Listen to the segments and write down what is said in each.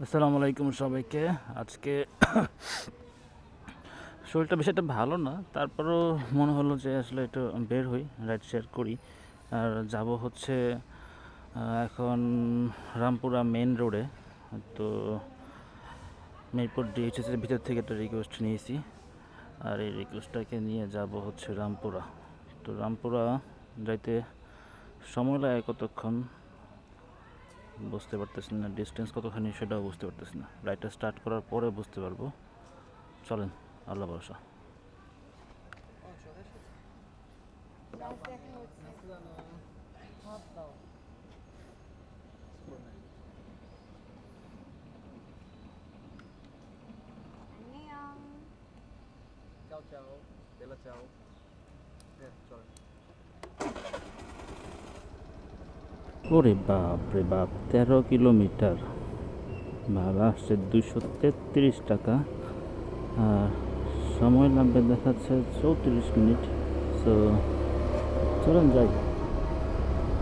আসসালামু আলাইকুম সবাইকে। আজকে শরীরটা বেশি একটা ভালো না, তারপরও মনে হলো যে আসলে একটু বের হই, রাইড শেয়ার করি। আর যাব হচ্ছে এখন রামপুরা মেন রোডে। তো মিরপুর ডিএইচএসের ভিতর থেকে একটা রিকোয়েস্ট নিয়েছি, আর এই রিকোয়েস্টটাকে নিয়ে যাব হচ্ছে রামপুরা। তো রামপুরা যাইতে সময় লাগে কতক্ষণ বুঝতে পারতেছি না, ডিস্টেন্স কতখানি সেটাও বুঝতে পারতেছি না। রাইডটা স্টার্ট করার পরে বুঝতে পারবো। চলেন, আল্লাহ ভরসা। Ciao ciao, bella ciao. চলেন। ওরে বাপ রে বাপ, 13 কিলোমিটার, ভাড়া আসছে 233 টাকা। আর সময় লাগবে দেখাচ্ছে 34 মিনিট। সো চলুন যাই,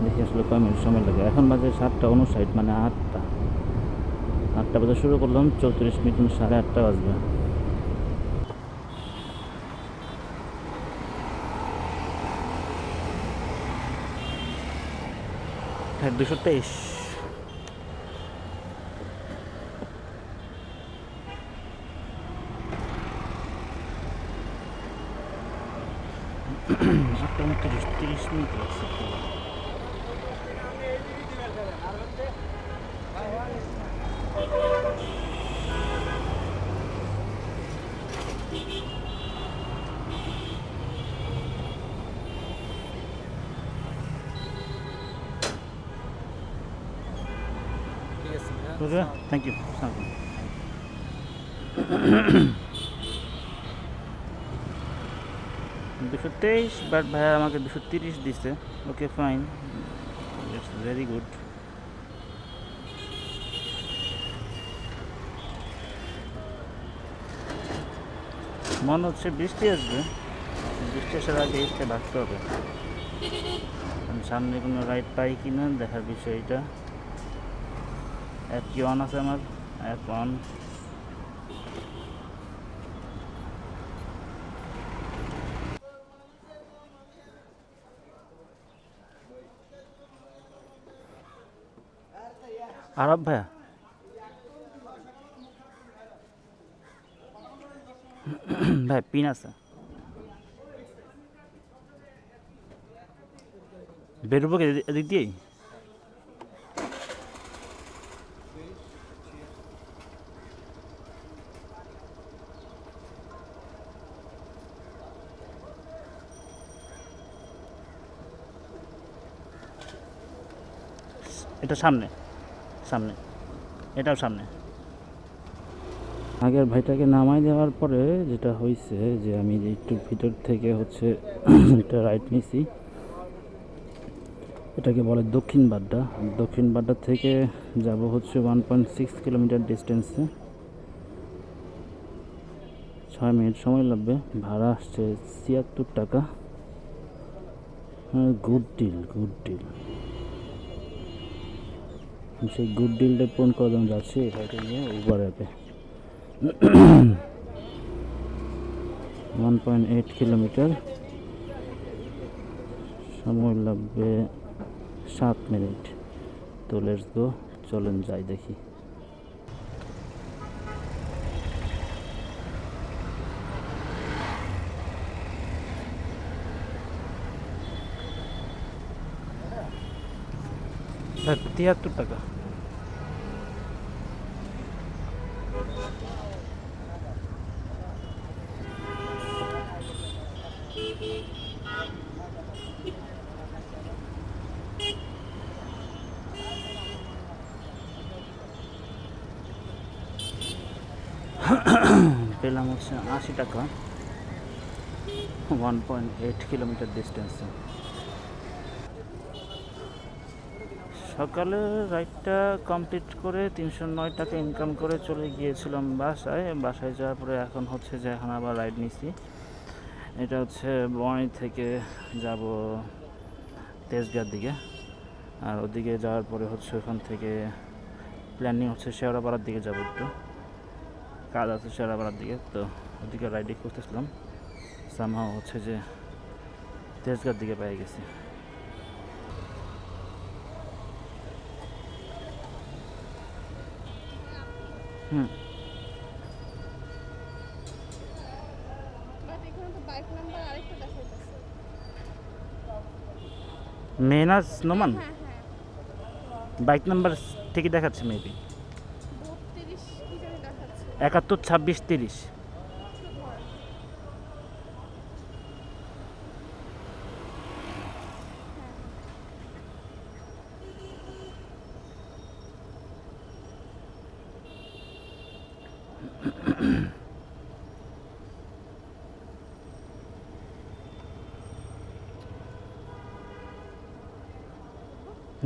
দেখি আসলে কয় মিনিট সময় লাগে। এখন বাজে 7টা 59, মানে 8টা বাজে শুরু করলাম, 34 মিনিট, 8:30 বাজবে। হ্যাঁ, 223। একটা 30 মিনিট লাগছে। ঠিক আছে থ্যাংক ইউ। 223, বাট ভাইয়া আমাকে 230 দিছে। Okay fine, it's very good. মনে হচ্ছে বৃষ্টি আসবে, বৃষ্টি আসার আগে এসে ভাগতে হবে। কারণ সামনে কোনো রাইড পাই কি না দেখার বিষয় এটা। অ্যাপ কি অন আছে আমার? App on. আরব ভাইয়া, ভাই পিন আছে? বেরোবো কি এদিক দিয়েই? এটা সামনে, সামনে, এটাও সামনে। আগের ভাইটাকে নামাই দেওয়ার পরে যেটা হয়েছে যে আমি একটু ভিতর থেকে হচ্ছে একটা রাইড নিছি। এটাকে বলে দক্ষিণ বাড্ডা। দক্ষিণ বাড্ডা থেকে যাব হচ্ছে 1.6 কিলোমিটার ডিস্টেন্সে। 6 মিনিট সময় লাগবে। ভাড়া আসছে 76 টাকা। Good deal, good deal. সেই গুড ডিলটা পূরণ করার জন্য যাচ্ছি এটাকে নিয়ে উবার অ্যাপে। 1.8 কিলোমিটার, সময় লাগবে 7 মিনিট। তো লেটস গো, চলেন যাই দেখি। হ্যাঁ, 73 টাকা। পেলাম হচ্ছে 80 টাকা, 1.8 কিলোমিটার ডিস্টেন্সে। সকালে রাইডটা কমপ্লিট করে 309 টাকা ইনকাম করে চলে গিয়েছিলাম বাসায়। বাসায় যাওয়ার পরে এখন হচ্ছে যে এখন আবার রাইড নিছি। এটা হচ্ছে বনানী থেকে যাব তেজগাঁর দিকে। আর ওদিকে যাওয়ার পরে হচ্ছে ওখান থেকে প্ল্যানিং হচ্ছে শেওড়াপাড়ার দিকে যাবো, একটু কাজ আছে শেওড়াপাড়ার দিকে, তো ওদিকে রাইডিং করতেছিলাম। সামহাও হচ্ছে যে তেজগাঁর দিকে পেয়ে গেছি। হুম, বাট এখানে তো বাইক নাম্বার আরেকটা দেখাইতেছে। মেহনাজ নোমান হ্যাঁ হ্যাঁ, বাইক নাম্বার ঠিকই দেখাচ্ছে, মেবি 32 কি জানি দেখাচ্ছে। 71 26 30।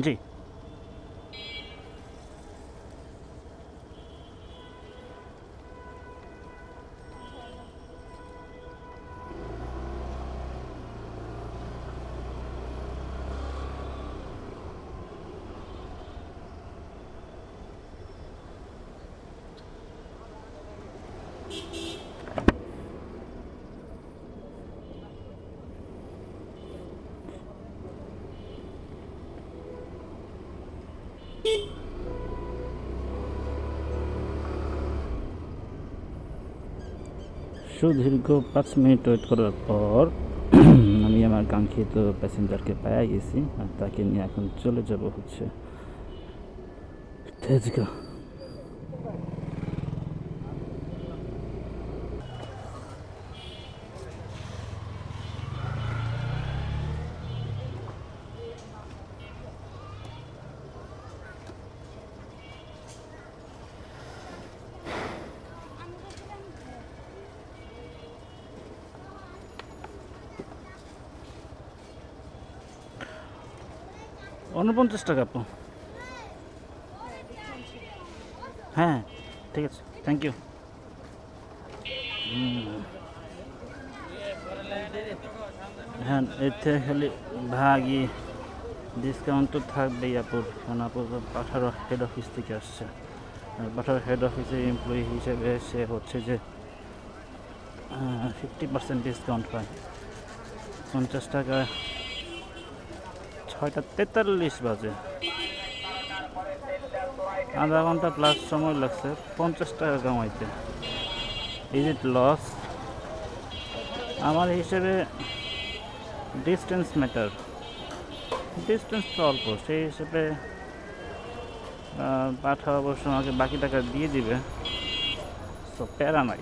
জি, সুদীর্ঘ 5 মিনিট ওয়েট করার পর আমি আমার কাঙ্ক্ষিত প্যাসেঞ্জারকে পেয়ে গেছি, আর তাকে নিয়ে এখন চলে যাব হচ্ছে তেজগাঁ। ৳49 আপু। হ্যাঁ, ঠিক আছে, থ্যাংক ইউ। হ্যাঁ, এর থেকে খালি ভাগই ডিসকাউন্ট তো থাকবেই আপুর, কারণ আপু তো পাঠারো হেড অফিস থেকে আসছে। আর পাঠারো হেড অফিসের এমপ্লয়ি হিসেবে সে হচ্ছে যে 50% ডিসকাউন্ট পায়। ৳50, 6টা 43 বাজে, আধা ঘন্টা প্লাস সময় লাগছে ৳50 কামাইতে। Is it loss? আমার হিসেবে ডিস্টেন্স ম্যাটার, ডিস্টেন্স তো অল্প, সেই হিসেবে পাঠা অবশ্য আমাকে বাকি টাকা দিয়ে দিবে, সো প্যারা নাই।